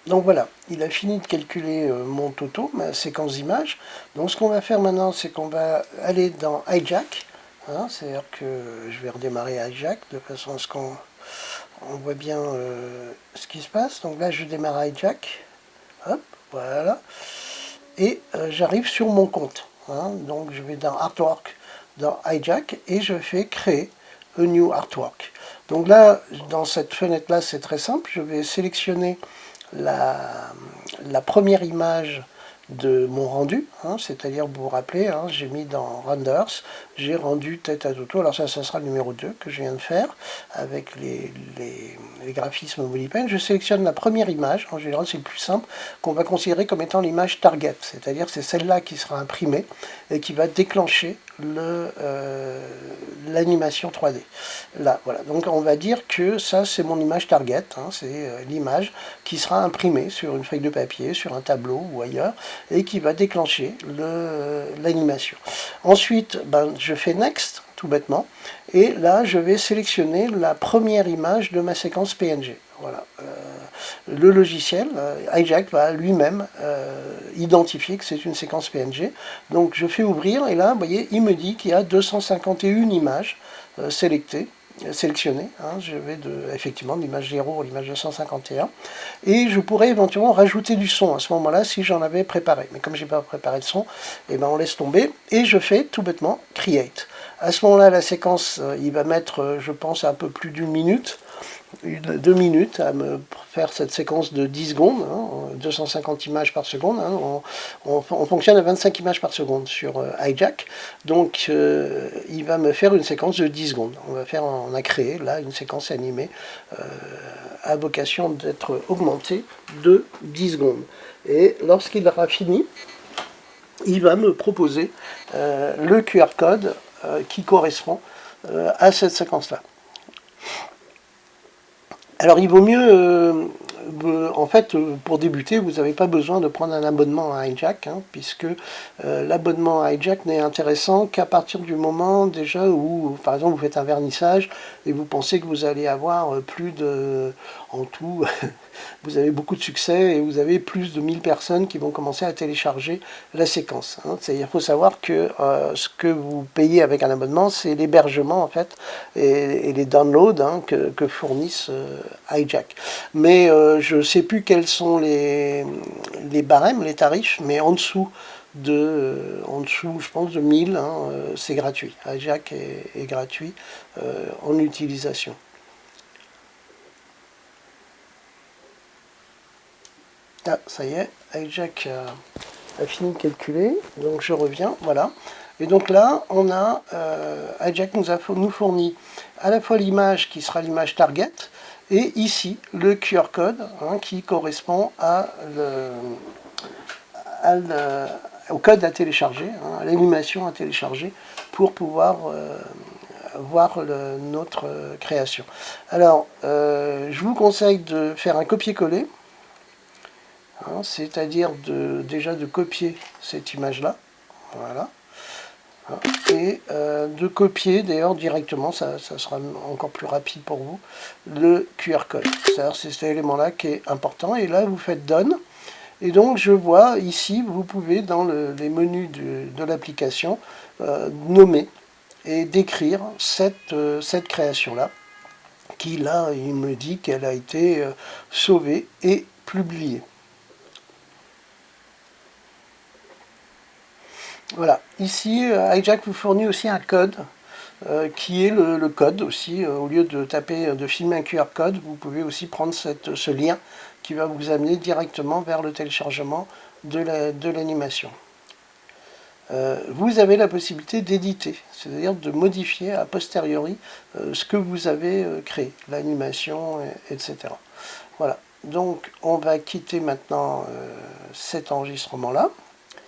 Donc voilà, il a fini de calculer mon toto, ma séquence d'images. Donc ce qu'on va faire maintenant, c'est qu'on va aller dans Hijack. Hein, c'est-à-dire que je vais redémarrer Hijack de façon à ce qu'on voit bien ce qui se passe. Donc là, je démarre Hijack. Hop, voilà. Et j'arrive sur mon compte. Hein, donc je vais dans Artwork, dans Hijack, et je fais créer a new artwork. Donc là, dans cette fenêtre-là, c'est très simple. Je vais sélectionner la première image de mon rendu, hein, c'est-à-dire, vous vous rappelez, hein, j'ai mis dans Renders, j'ai rendu tête à toto, alors ça sera le numéro 2 que je viens de faire, avec les graphismes MobilePen. Je sélectionne la première image, en général c'est le plus simple, qu'on va considérer comme étant l'image target, c'est-à-dire c'est celle-là qui sera imprimée et qui va déclencher l'animation 3D. Là, voilà. Donc on va dire que ça c'est mon image target, hein, c'est l'image qui sera imprimée sur une feuille de papier, sur un tableau ou ailleurs, et qui va déclencher l'animation. Ensuite, je fais Next, tout bêtement, et là je vais sélectionner la première image de ma séquence PNG. Voilà. Le logiciel, Hijack, va lui-même identifier que c'est une séquence PNG. Donc je fais ouvrir, et là, vous voyez, il me dit qu'il y a 251 images sélectionnées. Hein, je vais effectivement de l'image 0 à l'image 251. Et je pourrais éventuellement rajouter du son à ce moment-là si j'en avais préparé. Mais comme je n'ai pas préparé de son, on laisse tomber. Et je fais tout bêtement Create. À ce moment-là, la séquence, il va mettre, je pense, un peu plus d'une minute. 2 minutes à me faire cette séquence de 10 secondes, hein, 250 images par seconde. Hein, on fonctionne à 25 images par seconde sur Hijack. Donc il va me faire une séquence de 10 secondes. On a créé là une séquence animée à vocation d'être augmentée de 10 secondes. Et lorsqu'il aura fini, il va me proposer le QR code qui correspond à cette séquence-là. Alors il vaut mieux, en fait, pour débuter, vous n'avez pas besoin de prendre un abonnement à Hijack, hein, puisque l'abonnement à Hijack n'est intéressant qu'à partir du moment déjà où, par exemple, vous faites un vernissage et vous pensez que vous allez avoir plus de, en tout, vous avez beaucoup de succès et vous avez plus de 1000 personnes qui vont commencer à télécharger la séquence. Hein. Il faut savoir que ce que vous payez avec un abonnement, c'est l'hébergement en fait et les downloads, hein, que fournissent Hijack. Mais je ne sais plus quels sont les barèmes, les tarifs, mais en dessous, je pense, de 1000, hein, c'est gratuit. Hijack est gratuit en utilisation. Ah, ça y est, Hijack a fini de calculer, donc je reviens, voilà. Et donc là, on a, Hijack nous fournit à la fois l'image qui sera l'image target, et ici, le QR code, hein, qui correspond au code à télécharger, hein, à l'animation à télécharger, pour pouvoir voir notre création. Alors, je vous conseille de faire un copier-coller, hein, c'est-à-dire déjà de copier cette image-là, voilà, hein, et de copier d'ailleurs directement, ça sera encore plus rapide pour vous, le QR code. C'est cet élément-là qui est important, et là vous faites Done, et donc je vois ici, vous pouvez dans les menus de l'application nommer et décrire cette création-là, qui là, il me dit qu'elle a été sauvée et publiée. Voilà, ici, Hijack vous fournit aussi un code qui est le code aussi. Au lieu de filmer un QR code, vous pouvez aussi prendre ce lien qui va vous amener directement vers le téléchargement de l'animation. Vous avez la possibilité d'éditer, c'est-à-dire de modifier a posteriori ce que vous avez créé, l'animation, etc. Voilà, donc on va quitter maintenant cet enregistrement-là.